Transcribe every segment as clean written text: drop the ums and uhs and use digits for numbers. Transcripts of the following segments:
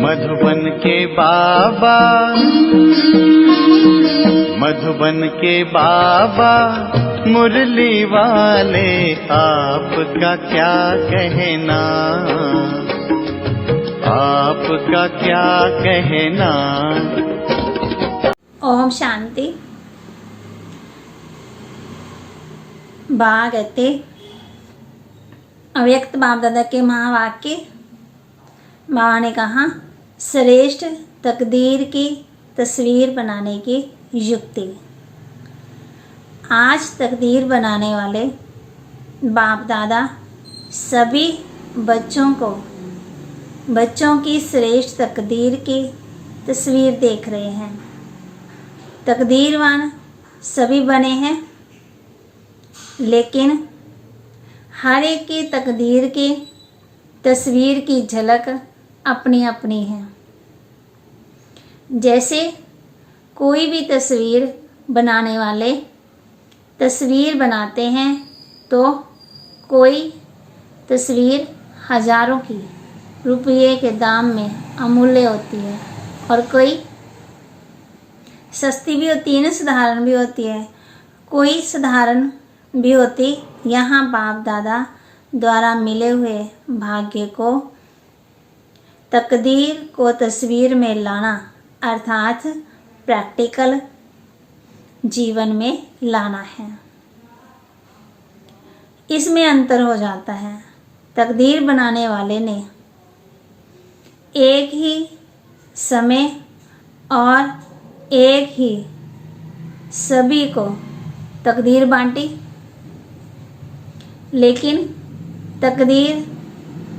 मधुबन के बाबा, मधुबन के बाबा मुरली वाले, आपका क्या कहना, आपका क्या कहना। ओम शांति। कहते अव्यक्त बाप दादा के महावाक्य। बाबा ने कहा, श्रेष्ठ तकदीर की तस्वीर बनाने की युक्ति। आज तकदीर बनाने वाले बाप दादा सभी बच्चों को बच्चों की श्रेष्ठ तकदीर की तस्वीर देख रहे हैं। तकदीरवान सभी बने हैं, लेकिन हर एक की तकदीर की तस्वीर की झलक अपनी अपनी है। जैसे कोई भी तस्वीर बनाने वाले तस्वीर बनाते हैं तो कोई तस्वीर हजारों की रुपये के दाम में अमूल्य होती है और कोई सस्ती भी होती है ना, साधारण भी होती है। कोई साधारण भी होती। यहाँ बाप दादा द्वारा मिले हुए भाग्य को, तकदीर को तस्वीर में लाना अर्थात प्रैक्टिकल जीवन में लाना है। इसमें अंतर हो जाता है। तकदीर बनाने वाले ने एक ही समय और एक ही सभी को तकदीर बांटी, लेकिन तकदीर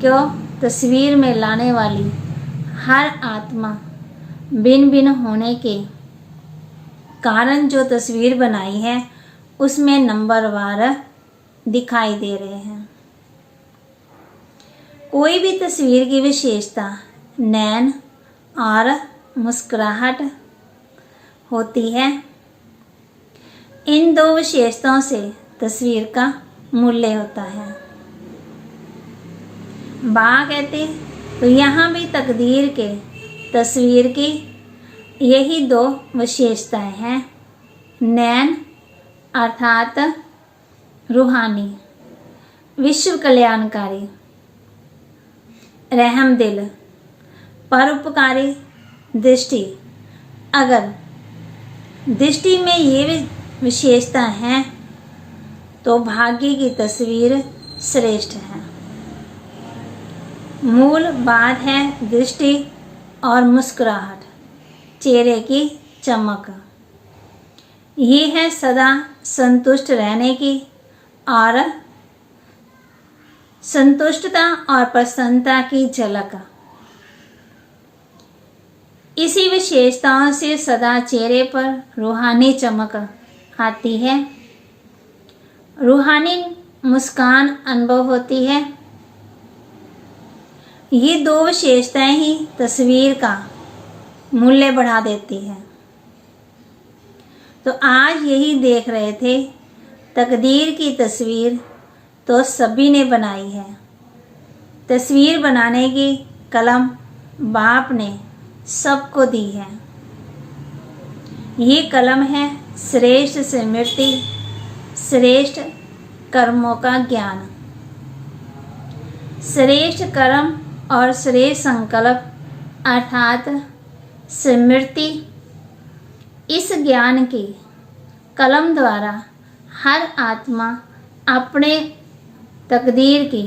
को तस्वीर में लाने वाली हर आत्मा भिन्न भिन्न होने के कारण जो तस्वीर बनाई है उसमें नंबरवार दिखाई दे रहे हैं। कोई भी तस्वीर की विशेषता नैन और मुस्कुराहट होती है। इन दो विशेषताओं से तस्वीर का मूल्य होता है। कहते तो यहाँ भी तकदीर के तस्वीर की यही दो विशेषताएं हैं। नैन अर्थात रूहानी, विश्व कल्याणकारी, रहमदिल, परोपकारी दृष्टि। अगर दृष्टि में ये विशेषता है तो भाग्य की तस्वीर श्रेष्ठ है। मूल बात है दृष्टि और मुस्कुराहट, चेहरे की चमक। ये है सदा संतुष्ट रहने की और संतुष्टता और प्रसन्नता की झलक। इसी विशेषताओं से सदा चेहरे पर रूहानी चमक आती है, रूहानी मुस्कान अनुभव होती है। ये दो विशेषताएं ही तस्वीर का मूल्य बढ़ा देती है। तो आज यही देख रहे थे, तकदीर की तस्वीर तो सभी ने बनाई है। तस्वीर बनाने की कलम बाप ने सबको दी है। ये कलम है श्रेष्ठ स्मृति, श्रेष्ठ कर्मों का ज्ञान। श्रेष्ठ कर्म और श्रेष्ठ संकल्प अर्थात स्मृति, इस ज्ञान की कलम द्वारा हर आत्मा अपने तकदीर की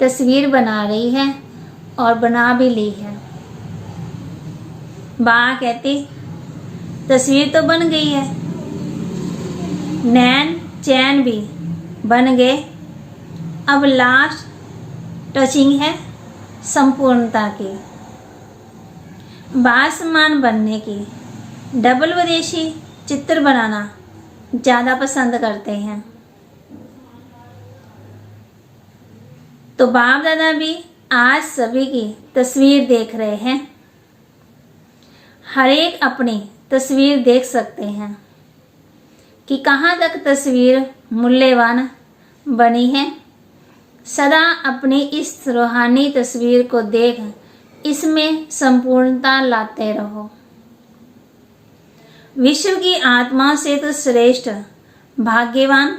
तस्वीर बना रही है और बना भी ली है। कहती तस्वीर तो बन गई है, नैन चैन भी बन गए। अब लास्ट टचिंग है संपूर्णता की। बासमान बनने की डबल विदेशी चित्र बनाना ज़्यादा पसंद करते हैं। तो बाप दादा भी आज सभी की तस्वीर देख रहे हैं। हर एक अपनी तस्वीर देख सकते हैं कि कहाँ तक तस्वीर मूल्यवान बनी है। सदा अपनी इस रूहानी तस्वीर को देख इसमें संपूर्णता लाते रहो। विश्व की आत्मा से तो श्रेष्ठ भाग्यवान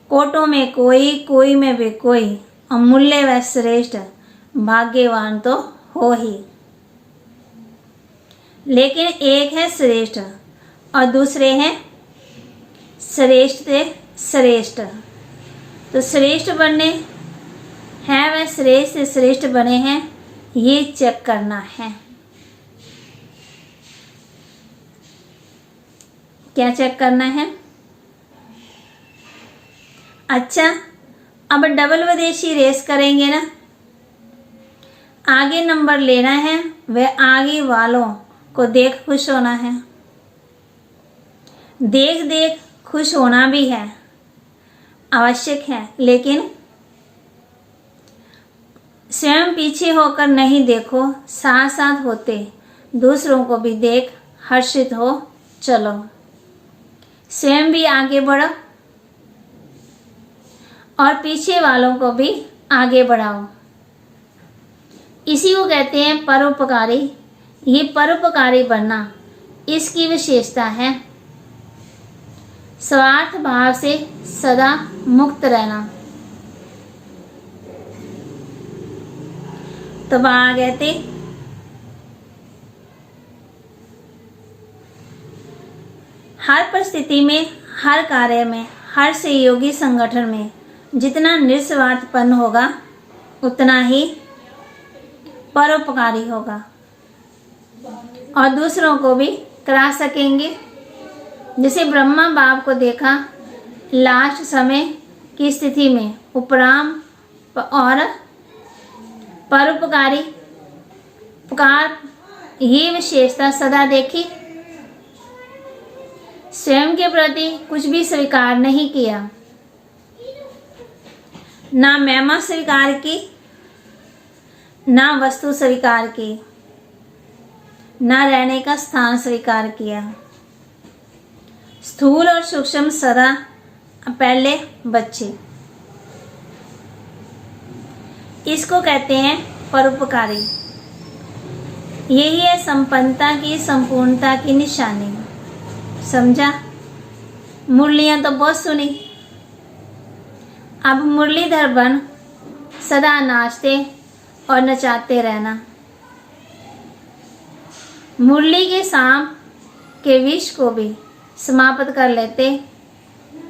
कोटों में कोई, कोई में भी कोई अमूल्य व श्रेष्ठ भाग्यवान तो हो ही, लेकिन एक है श्रेष्ठ और दूसरे हैं श्रेष्ठ से श्रेष्ठ। तो श्रेष्ठ बनने हैं वह श्रेष्ठ से श्रेष्ठ बने हैं, ये चेक करना है। क्या चेक करना है? अच्छा, अब डबल विदेशी रेस करेंगे ना। आगे नंबर लेना है, वह आगे वालों को देख खुश होना है। देख देख खुश होना भी है, आवश्यक है, लेकिन स्वयं पीछे होकर नहीं देखो, साथ साथ होते दूसरों को भी देख हर्षित हो चलो। स्वयं भी आगे बढ़ो और पीछे वालों को भी आगे बढ़ाओ। इसी को कहते हैं परोपकारी। ये परोपकारी बनना इसकी विशेषता है। स्वार्थ भाव से सदा मुक्त रहना। तो वहां कहते हर परिस्थिति में, हर कार्य में, हर सहयोगी संगठन में जितना निस्वार्थपन होगा उतना ही परोपकारी होगा और दूसरों को भी करा सकेंगे। जैसे ब्रह्मा बाप को देखा लास्ट समय की स्थिति में उपराम और परोपकारी उपकार, ये विशेषता सदा देखी। स्वयं के प्रति कुछ भी स्वीकार नहीं किया, ना महिमा स्वीकार की, ना वस्तु स्वीकार की, ना रहने का स्थान स्वीकार किया। स्थूल और सूक्ष्म सदा पहले बच्चे, इसको कहते हैं परोपकारी। यही है संपन्नता की, संपूर्णता की निशानी। समझा? मुरलियां तो बहुत सुनी, अब मुरलीधर बन सदा नाचते और नचाते रहना। मुरली के सांप के विष को भी समाप्त कर लेते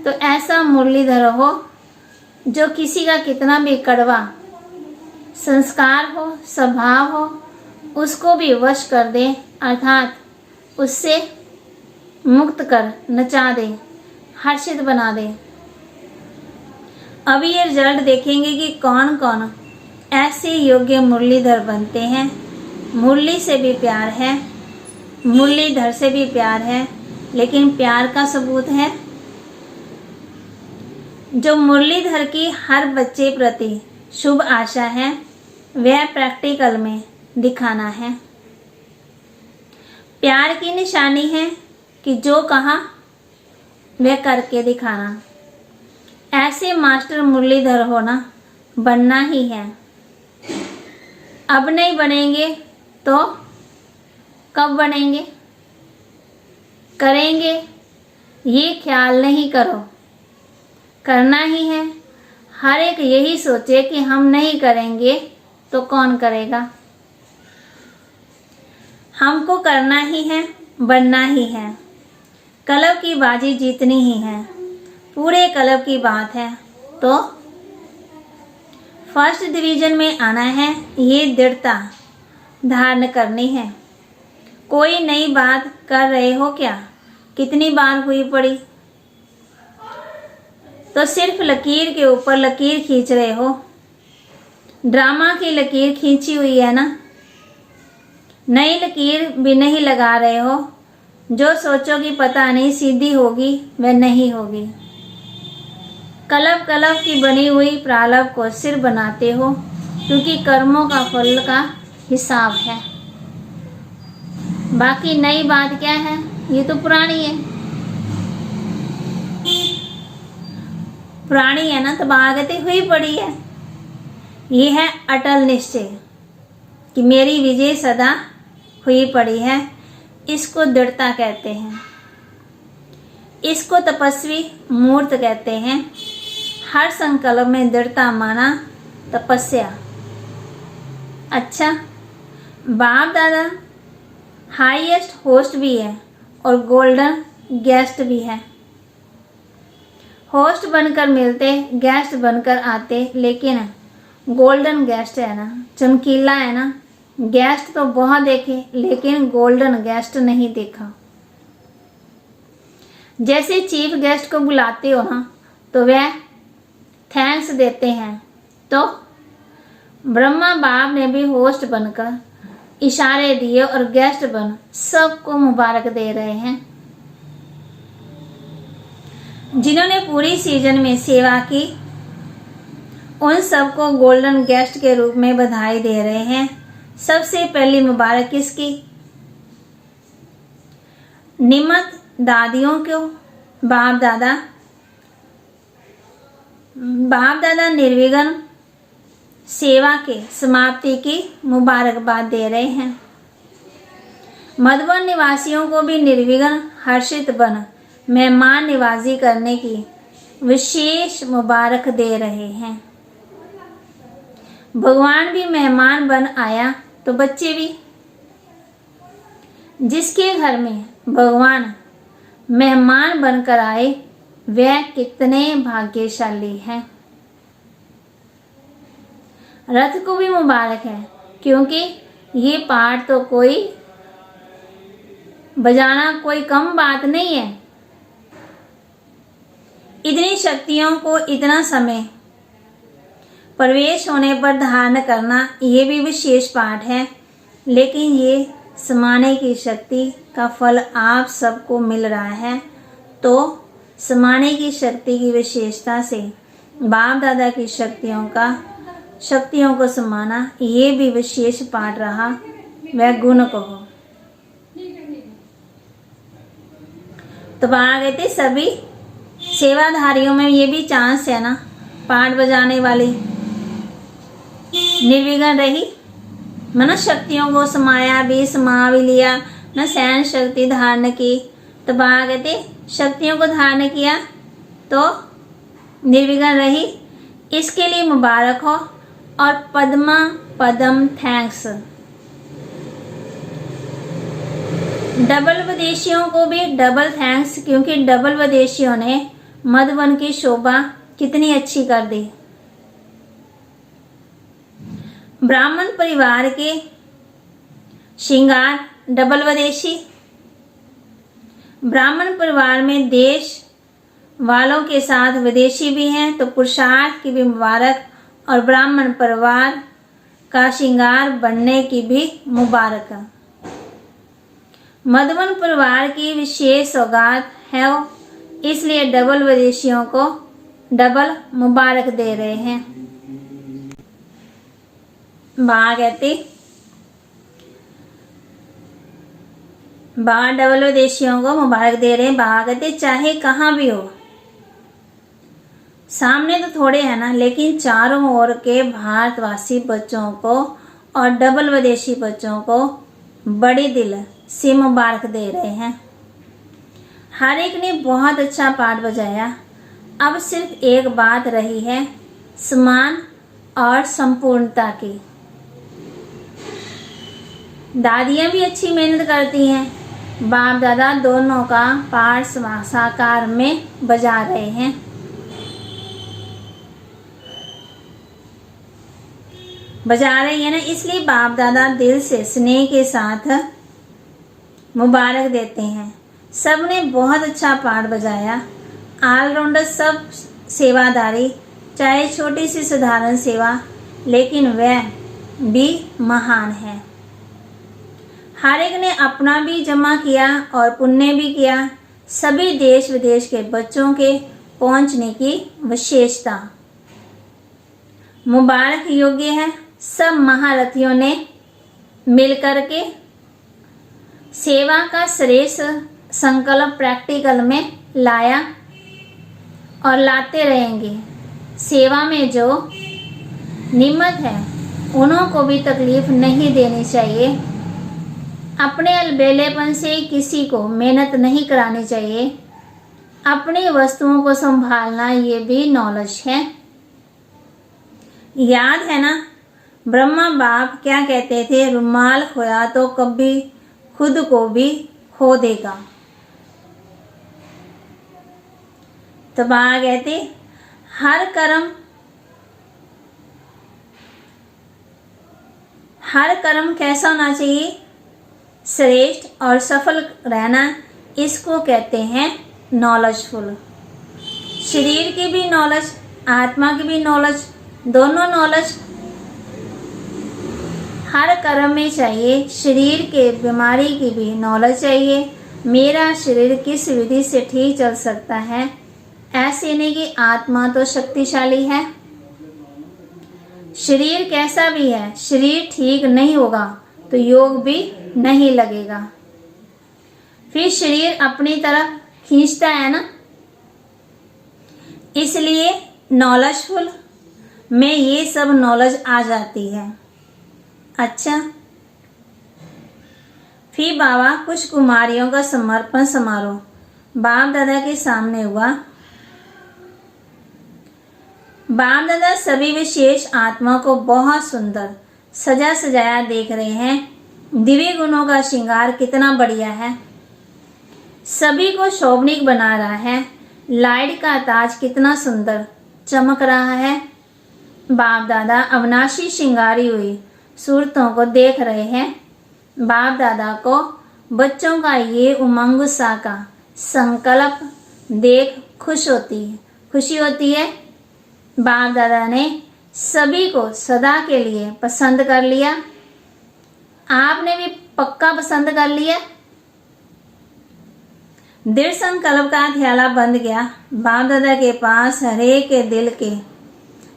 तो ऐसा मुरलीधर हो जो किसी का कितना भी कड़वा संस्कार हो, स्वभाव हो, उसको भी वश कर दे, अर्थात उससे मुक्त कर नचा दे, हर्षित बना दे। अभी ये रिजल्ट देखेंगे कि कौन कौन ऐसे योग्य मुरलीधर बनते हैं। मुरली से भी प्यार है, मुरलीधर से भी प्यार है, लेकिन प्यार का सबूत है जो मुरलीधर की हर बच्चे प्रति शुभ आशा है, वह प्रैक्टिकल में दिखाना है। प्यार की निशानी है कि जो कहा वह करके दिखाना। ऐसे मास्टर मुरलीधर होना, बनना ही है। अब नहीं बनेंगे तो कब बनेंगे? करेंगे, ये ख्याल नहीं करो, करना ही है। हर एक यही सोचे कि हम नहीं करेंगे तो कौन करेगा। हमको करना ही है, बनना ही है। क्लब की बाजी जीतनी ही है, पूरे क्लब की बात है तो फर्स्ट डिवीजन में आना है, ये दृढ़ता धारण करनी है। कोई नई बात कर रहे हो क्या? कितनी बार हुई पड़ी? तो सिर्फ लकीर के ऊपर लकीर खींच रहे हो। ड्रामा की लकीर खींची हुई है ना, नई लकीर भी नहीं लगा रहे हो। जो सोचो कि पता नहीं सीधी होगी, वह नहीं होगी। कलब की बनी हुई प्रारब्ध को सिर बनाते हो, क्योंकि कर्मों का फल का हिसाब है। बाकी नई बात क्या है? ये तो पुरानी है, पुरानी है ना, तो आगते हुई पड़ी है। ये है अटल निश्चय। कि मेरी विजय सदा हुई पड़ी है, इसको दृढ़ता कहते हैं। इसको तपस्वी मूर्त कहते हैं। हर संकल्प में दृढ़ता माना तपस्या। अच्छा, बाप दादा हाईएस्ट होस्ट भी है और गोल्डन गेस्ट भी है। होस्ट बनकर मिलते, गेस्ट बनकर आते, लेकिन गोल्डन गेस्ट है ना, चमकीला है ना। गेस्ट तो बहुत देखे लेकिन गोल्डन गेस्ट नहीं देखा। जैसे चीफ गेस्ट को बुलाते हो ना तो वह थैंक्स देते हैं, तो ब्रह्मा बाप ने भी होस्ट बनकर इशारे दिए और गेस्ट बन सबको मुबारक दे रहे हैं। जिन्होंने पूरी सीजन में सेवा की उन सबको गोल्डन गेस्ट के रूप में बधाई दे रहे हैं। सबसे पहली मुबारक किसकी? निमत दादियों को। बाप दादा निर्विघ्न सेवा के समाप्ति की मुबारकबाद दे रहे हैं। मधुबन निवासियों को भी निर्विघ्न हर्षित बन मेहमान निवाजी करने की विशेष मुबारक दे रहे हैं। भगवान भी मेहमान बन आया तो बच्चे भी। जिसके घर में भगवान मेहमान बनकर आए वह कितने भाग्यशाली हैं। रथ को भी मुबारक है, क्योंकि ये पाठ तो कोई बजाना कोई कम बात नहीं है। इतनी शक्तियों को इतना समय प्रवेश होने पर धारण करना ये भी विशेष पाठ है, लेकिन ये समाने की शक्ति का फल आप सबको मिल रहा है। तो समाने की शक्ति की विशेषता से बाप दादा की शक्तियों को समाना ये भी विशेष पाठ रहा। वह गुण कहो। तो आगे थे सभी सेवाधारियों में ये भी चांस है ना, पाठ बजाने वाली निर्विघ्न रही, मन शक्तियों को समाया भी, समा भी लिया न, सहन शक्ति धारण की। तो आगे थे शक्तियों को धारण किया तो निर्विघ्न रही, इसके लिए मुबारक हो। और पदम थैंक्स। डबल विदेशियों को भी डबल थैंक्स, क्योंकि डबल विदेशियों ने मधुबन की शोभा कितनी अच्छी कर दी। ब्राह्मण परिवार के श्रृंगार डबल विदेशी। ब्राह्मण परिवार में देश वालों के साथ विदेशी भी हैं, तो पुरुषार्थ की भी मुबारक और ब्राह्मण परिवार का श्रृंगार बनने की भी मुबारक। मधुबन परिवार की विशेष सौगात है, इसलिए डबल विदेशियों को डबल मुबारक दे रहे हैं। डबल विदेशियों को मुबारक दे रहे हैं। कहते चाहे कहाँ भी हो, सामने तो थोड़े है ना, लेकिन चारों ओर के भारतवासी बच्चों को और डबल विदेशी बच्चों को बड़े दिल से मुबारक दे रहे हैं। हर एक ने बहुत अच्छा पाठ बजाया। अब सिर्फ एक बात रही है, समान और संपूर्णता की। दादियाँ भी अच्छी मेहनत करती हैं, बाप दादा दोनों का पाठ साकार में बजा रहे हैं। ना, इसलिए बाप दादा दिल से स्नेह के साथ मुबारक देते हैं। सब ने बहुत अच्छा पाठ बजाया। ऑलराउंडर सब सेवादारी, चाहे छोटी सी साधारण सेवा, लेकिन वह भी महान है। हर एक ने अपना भी जमा किया और पुण्य भी किया। सभी देश विदेश के बच्चों के पहुंचने की विशेषता मुबारक योग्य है। सब महारथियों ने मिलकर के सेवा का श्रेष्ठ संकल्प प्रैक्टिकल में लाया और लाते रहेंगे। सेवा में जो निमत है उन्हों को भी तकलीफ नहीं देनी चाहिए। अपने अलबेलेपन से किसी को मेहनत नहीं करानी चाहिए। अपनी वस्तुओं को संभालना ये भी नॉलेज है। याद है ना, ब्रह्मा बाप क्या कहते थे, रुमाल खोया तो कभी खुद को भी खो देगा। तो बाबा कहते हर कर्म कैसा होना चाहिए, श्रेष्ठ और सफल रहना, इसको कहते हैं नॉलेजफुल। शरीर की भी नॉलेज, आत्मा की भी नॉलेज, दोनों नॉलेज हर कर्म में चाहिए। शरीर के बीमारी की भी नॉलेज चाहिए। मेरा शरीर किस विधि से ठीक चल सकता है, ऐसे नहीं कि आत्मा तो शक्तिशाली है। शरीर कैसा भी है, शरीर ठीक नहीं होगा तो योग भी नहीं लगेगा, फिर शरीर अपनी तरफ खींचता है ना। इसलिए नॉलेजफुल में ये सब नॉलेज आ जाती है। अच्छा, फिर बाबा कुछ कुमारियों का समर्पण समारोह बाप दादा के सामने हुआ। बाप दादा सभी विशेष आत्मा को बहुत सुंदर सजा सजाया देख रहे हैं। दिव्य गुणों का श्रृंगार कितना बढ़िया है, सभी को शोभनीक बना रहा है। लाइट का ताज कितना सुंदर चमक रहा है। बाप दादा अविनाशी श्रृंगारी हुई सूरतों को देख रहे हैं। बाप दादा को बच्चों का ये उमंग सा का संकल्प देख खुशी होती है। बाप दादा ने सभी को सदा के लिए पसंद कर लिया। आपने भी पक्का पसंद कर लिया। दृढ़ संकल्प का हथियाला बंध गया। बाप दादा के पास हरेक के दिल के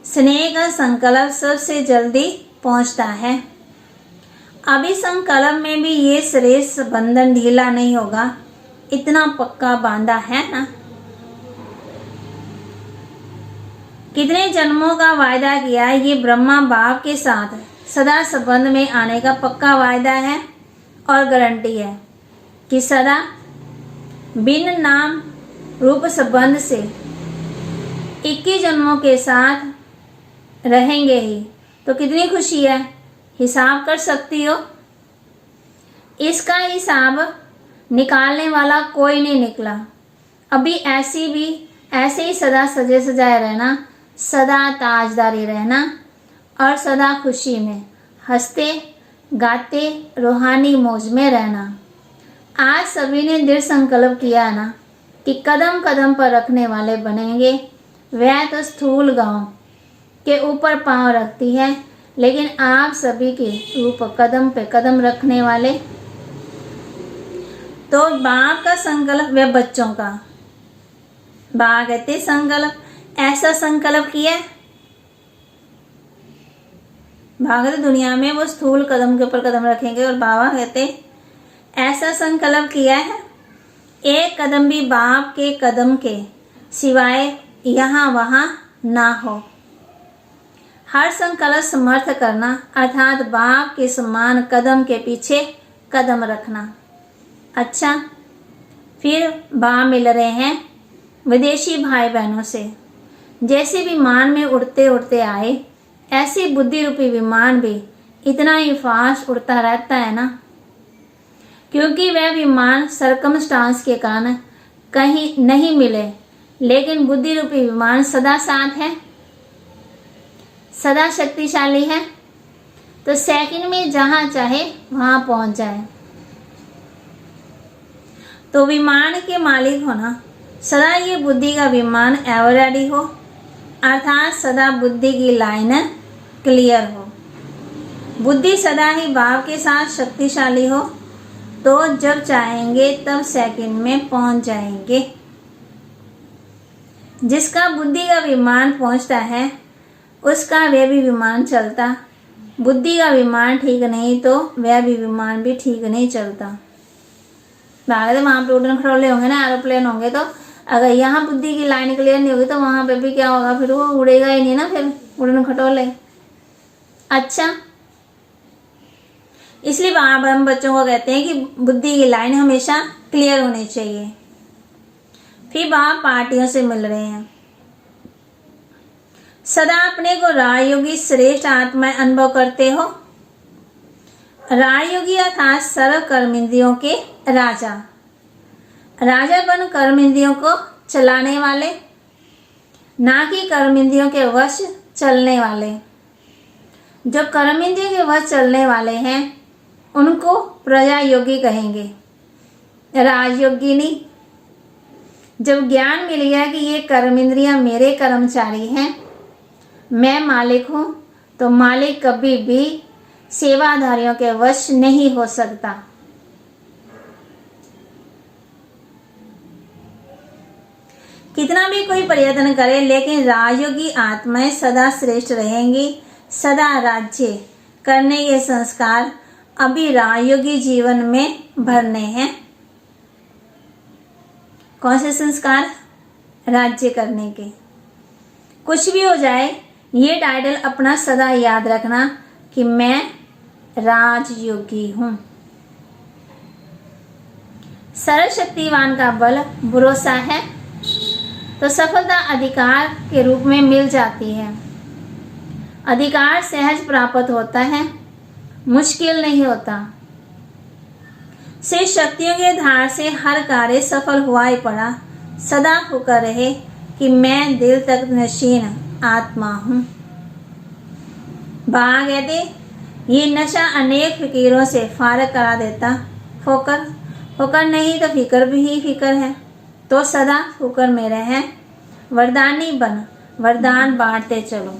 स्नेह का संकल्प सबसे जल्दी पहुंचता है। अभी संकल्प में भी ये श्रेष्ठ बंधन ढीला नहीं होगा, इतना पक्का बांधा है ना। कितने जन्मों का वायदा किया, ये ब्रह्मा बाप के साथ सदा संबंध में आने का पक्का वायदा है और गारंटी है कि सदा बिन नाम रूप संबंध से 21 जन्मों के साथ रहेंगे ही। तो कितनी खुशी है, हिसाब कर सकती हो। इसका हिसाब निकालने वाला कोई नहीं निकला। अभी ऐसे ही सदा सजे सजाए रहना, सदा ताजदारी रहना और सदा खुशी में हंसते गाते रूहानी मौज में रहना। आज सभी ने दृढ़ संकल्प किया ना कि कदम कदम पर रखने वाले बनेंगे। वह तो स्थूल गांव के ऊपर पांव रखती है, लेकिन आप सभी के रूप कदम पे कदम रखने वाले। तो बाप का संकल्प व बच्चों का, बाप कहते संकल्प ऐसा संकल्प किया। भागत दुनिया में वो स्थूल कदम के ऊपर कदम रखेंगे और बाबा कहते ऐसा संकल्प किया है, एक कदम भी बाप के कदम के सिवाय यहाँ वहाँ ना हो। हर संकल्प समर्थ करना अर्थात बाप के समान कदम के पीछे कदम रखना। अच्छा, फिर बाप मिल रहे हैं विदेशी भाई बहनों से। जैसे विमान में उड़ते उड़ते आए, ऐसे बुद्धि रूपी विमान भी इतना ही फास्ट उड़ता रहता है ना, क्योंकि वह विमान सरकमस्टांस के कारण कहीं नहीं मिले, लेकिन बुद्धि रूपी विमान सदा साथ है, सदा शक्तिशाली है। तो सेकंड में जहां चाहे वहां पहुंच जाए। तो विमान के मालिक होना, सदा ये बुद्धि का विमान एवर रेडी हो, अर्थात सदा बुद्धि की लाइन क्लियर हो। बुद्धि सदा ही बाप के साथ शक्तिशाली हो, तो जब चाहेंगे तब सेकंड में पहुंच जाएंगे। जिसका बुद्धि का विमान पहुंचता है उसका वह भी विमान चलता। बुद्धि का विमान ठीक नहीं तो वह भी विमान भी ठीक नहीं चलता। भागते वहाँ पे उड़न खटोले होंगे ना, एरोप्लेन होंगे, तो अगर यहाँ बुद्धि की लाइन क्लियर नहीं होगी तो वहाँ पे भी क्या होगा, फिर वो उड़ेगा ही नहीं ना, फिर उड़न खटोले। अच्छा, इसलिए वहां हम बच्चों को कहते हैं कि बुद्धि की लाइन हमेशा क्लियर होनी चाहिए। फिर वहां पार्टियों से मिल रहे हैं। सदा अपने को राजयोगी श्रेष्ठ आत्मा अनुभव करते हो। राजयोगी अर्थात सर्व कर्मेंद्रियों के राजा। राजा बन कर्मेंद्रियों को चलाने वाले, ना कि कर्मेंद्रियों के वश चलने वाले। जो कर्मेंद्रियों के वश चलने वाले हैं उनको प्रजा योगी कहेंगे, राजयोगी नहीं। जब ज्ञान मिल गया कि ये कर्मेंद्रियां मेरे कर्मचारी हैं, मैं मालिक हूं, तो मालिक कभी भी सेवाधारियों के वश नहीं हो सकता। कितना भी कोई प्रयत्न करे, लेकिन राजयोगी आत्माएं सदा श्रेष्ठ रहेंगी। सदा राज्य करने के संस्कार अभी राजयोगी जीवन में भरने हैं। कौन से संस्कार? राज्य करने के। कुछ भी हो जाए, ये टाइटल अपना सदा याद रखना कि मैं राजयोगी हूं। सर्वशक्तिवान का बल भरोसा है तो सफलता अधिकार के रूप में मिल जाती है। अधिकार सहज प्राप्त होता है, मुश्किल नहीं होता। से शक्तियों के धार से हर कार्य सफल हुआ ही पड़ा। सदा होकर रहे कि मैं दिल तक नशीन आत्मा हूं। बाबा कहते ये नशा अनेक फिकीरों से फारग करा देता। होकर नहीं तो फिक्र भी ही फिक्र है, तो सदा होकर में रहे। वरदानी बन, वरदान बांटते चलो।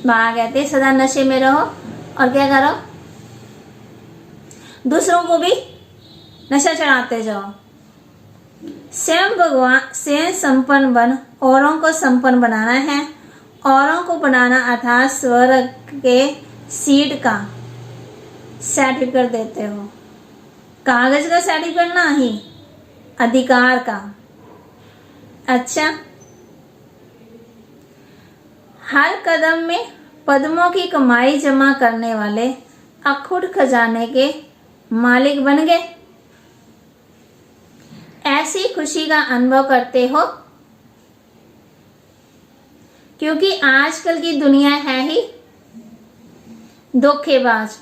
बाबा कहते सदा नशे में रहो और क्या करो, दूसरों को भी नशा चढ़ाते जाओ। स्वयं भगवान स्वयं संपन्न बन, औरों को संपन्न बनाना है। औरों को बनाना अर्थात स्वर्ग के सीट का सर्टिफिकेट देते हो। कागज का सर्टिफिकेट नहीं, अधिकार का। अच्छा, हर कदम में पद्मों की कमाई जमा करने वाले अखुट खजाने के मालिक बन गए। ऐसी खुशी का अनुभव करते हो, क्योंकि आजकल की दुनिया है ही धोखेबाज।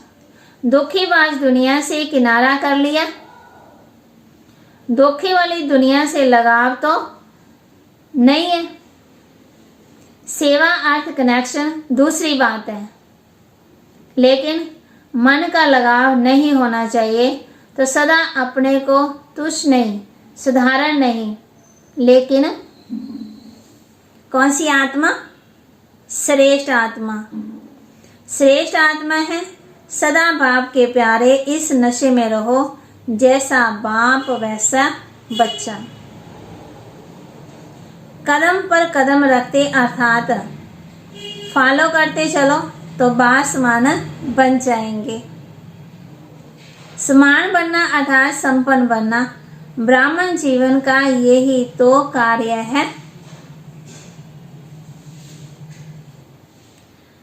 धोखेबाज दुनिया से किनारा कर लिया। धोखे वाली दुनिया से लगाव तो नहीं है। सेवा अर्थ कनेक्शन दूसरी बात है, लेकिन मन का लगाव नहीं होना चाहिए। तो सदा अपने को तुच्छ नहीं, साधारण नहीं, लेकिन कौन सी आत्मा? श्रेष्ठ आत्मा। श्रेष्ठ आत्मा है। सदा बाप के प्यारे इस नशे में रहो, जैसा बाप वैसा बच्चा। कदम पर कदम रखते अर्थात फॉलो करते चलो तो बाप समान बन जाएंगे। समान बनना अर्थात संपन्न बनना ब्राह्मण जीवन का यही तो कार्य है।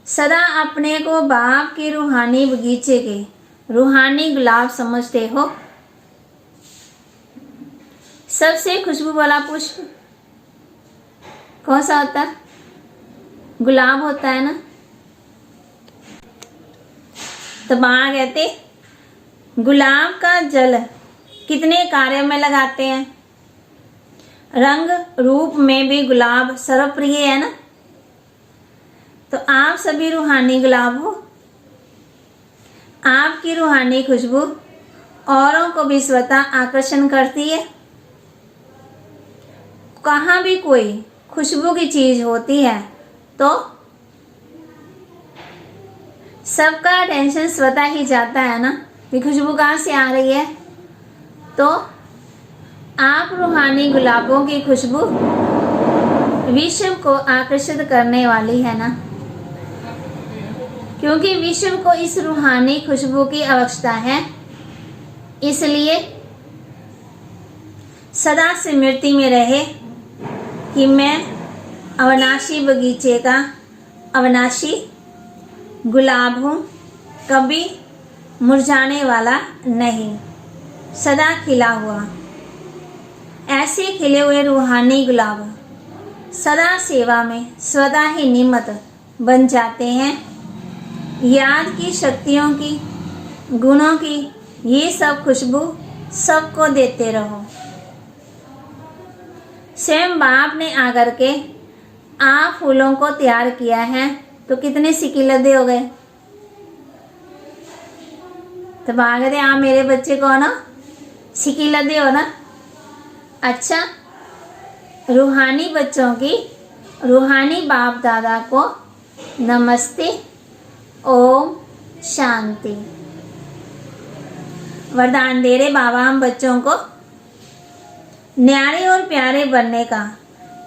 सदा अपने को बाप के रूहानी बगीचे के रूहानी गुलाब समझते हो। सबसे खुशबू वाला पुष्प कौन सा होता है? गुलाब होता है ना। तो बाबा कहते गुलाब का जल कितने कार्यों में लगाते हैं। रंग रूप में भी गुलाब सर्वप्रिय है ना। तो आप सभी रूहानी गुलाब हो। आपकी रूहानी खुशबू औरों को भी स्वतः आकर्षण करती है। कहाँ भी कोई खुशबू की चीज होती है तो सबका अटेंशन स्वतः ही जाता है ना कि खुशबू कहाँ से आ रही है। तो आप रूहानी गुलाबों की खुशबू विश्व को आकर्षित करने वाली है ना, क्योंकि विश्व को इस रूहानी खुशबू की आवश्यकता है। इसलिए सदा स्मृति में रहे कि मैं अविनाशी बगीचे का अविनाशी गुलाब हूँ। कभी मुरझाने वाला नहीं, सदा खिला हुआ। ऐसे खिले हुए रूहानी गुलाब सदा सेवा में सदा ही नियमित बन जाते हैं। याद की, शक्तियों की, गुणों की ये सब खुशबू सबको देते रहो। स्वयं बाप ने आकर के आप फूलों को तैयार किया है तो कितने सिकिलदे हो गए। तो भागते आप मेरे बच्चे को ना सिकिलदे हो ना। अच्छा, रूहानी बच्चों की, रूहानी बाप दादा को नमस्ते, ओम शांति। वरदान दे रहे बाबा हम बच्चों को न्यारे और प्यारे बनने का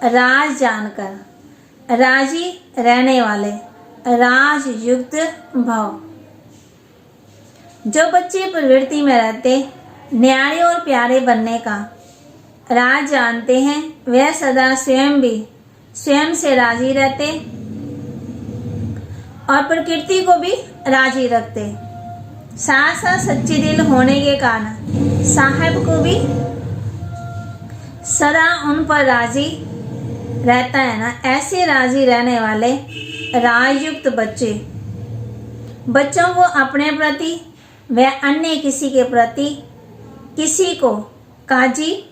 राज जानकर राजी रहने वाले राजयुक्त भाव। जो बच्चे प्रवृत्ति में रहते न्यारे और प्यारे बनने का राज जानते हैं, वह सदा स्वयं से राजी रहते और प्रकृति को भी राजी रखते। साथ साथ सच्चे दिल होने के कारण साहब को भी सदा उन पर राजी रहता है ना। ऐसे राजी रहने वाले राजयुक्त बच्चों को अपने प्रति व अन्य किसी के प्रति किसी को काजी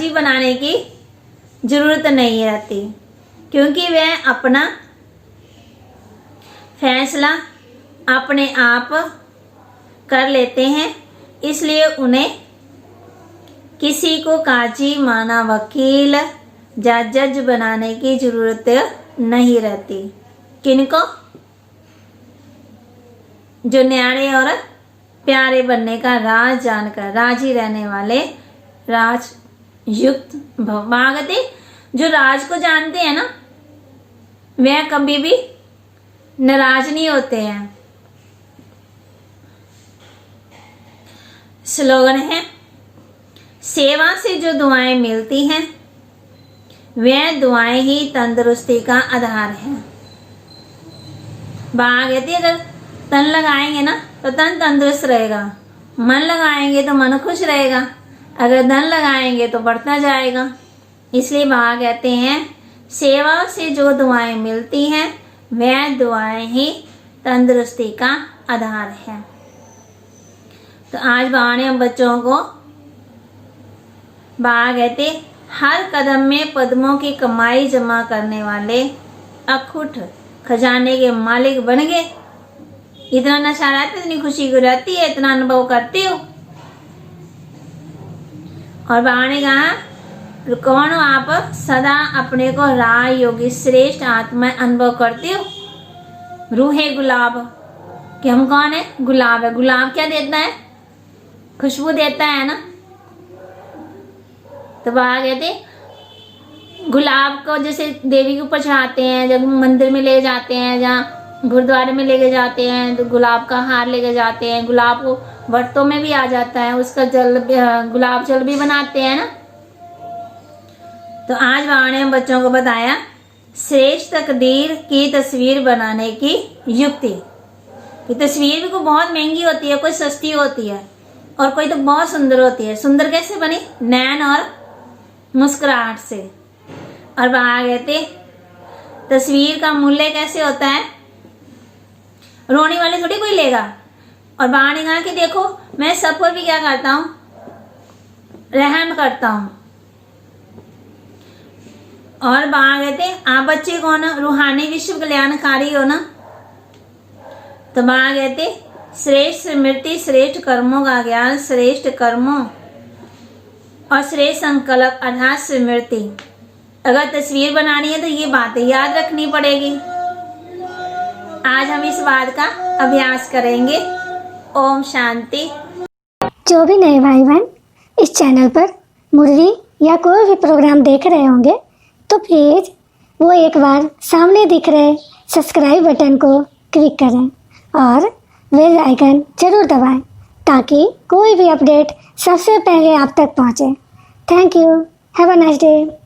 बनाने की जरूरत नहीं रहती, क्योंकि वह अपना फैसला अपने आप कर लेते हैं। इसलिए उन्हें किसी को काजी, माना, वकील या जज बनाने की जरूरत नहीं रहती। किनको? जो न्यारे और प्यारे बनने का राज जानकर राजी रहने वाले राजयुक्त भागते। जो राज को जानते हैं ना, वह कभी भी नाराज नहीं होते हैं। स्लोगन है, सेवा से जो दुआएं मिलती हैं वह दुआएं ही तंदुरुस्ती का आधार है। कहती है, अगर तन लगाएंगे ना तो तन तंदुरुस्त रहेगा, मन लगाएंगे तो मन खुश रहेगा, अगर धन लगाएंगे तो बढ़ता जाएगा। इसलिए कहते हैं, सेवा से जो दुआएं मिलती हैं वह दुआएं ही तंदुरुस्ती का आधार है। तो आज ने हम बच्चों को कहते, हर कदम में पद्मों की कमाई जमा करने वाले अखुट खजाने के मालिक बन गए। इतना नशा रहता है, इतनी खुशी को रहती है, इतना अनुभव करते हो। और ने कहा, कौन हो आप? सदा अपने को राज योगी श्रेष्ठ आत्मा अनुभव करते हो। रूहे गुलाब, कि हम कौन है? गुलाब है। गुलाब क्या देता है? खुशबू देता है ना। तो कहते, गुलाब को जैसे देवी के ऊपर चढ़ाते हैं, जब मंदिर में ले जाते हैं, जहाँ गुरुद्वारे में लेके जाते हैं तो गुलाब का हार लेके जाते हैं। गुलाब को व्रतों में भी आ जाता है, उसका जल, गुलाब जल भी बनाते हैं ना। तो आज ने हम बच्चों को बताया श्रेष्ठ तकदीर की तस्वीर बनाने की युक्ति। ये तस्वीर भी को बहुत महंगी होती है, कोई सस्ती होती है और कोई तो बहुत सुंदर होती है। सुंदर कैसे बनी? नैन और मुस्कुराहट से। और कहते, तस्वीर का मूल्य कैसे होता है? रोने वाले थोड़ी कोई लेगा। और ने कहा कि देखो, मैं सब पर भी क्या करता हूँ? रहम करता हूँ। और कहते, आप बच्चे को ना रूहानी विश्व कल्याणकारी हो ना। तो कहते, श्रेष्ठ स्मृति, श्रेष्ठ कर्मों का ज्ञान, श्रेष्ठ कर्मों और श्रेष्ठ संकल्प अर्थात स्मृति। अगर तस्वीर बनानी है तो ये बातें याद रखनी पड़ेगी। आज हम इस बात का अभ्यास करेंगे। ओम शांति। जो भी नए भाई बहन इस चैनल पर मुरली या कोई भी प्रोग्राम देख रहे होंगे तो प्लीज़ वो एक बार सामने दिख रहे सब्सक्राइब बटन को क्लिक करें और बेल आइकन जरूर दबाएं ताकि कोई भी अपडेट सबसे पहले आप तक पहुंचे। Thank you. Have a nice day.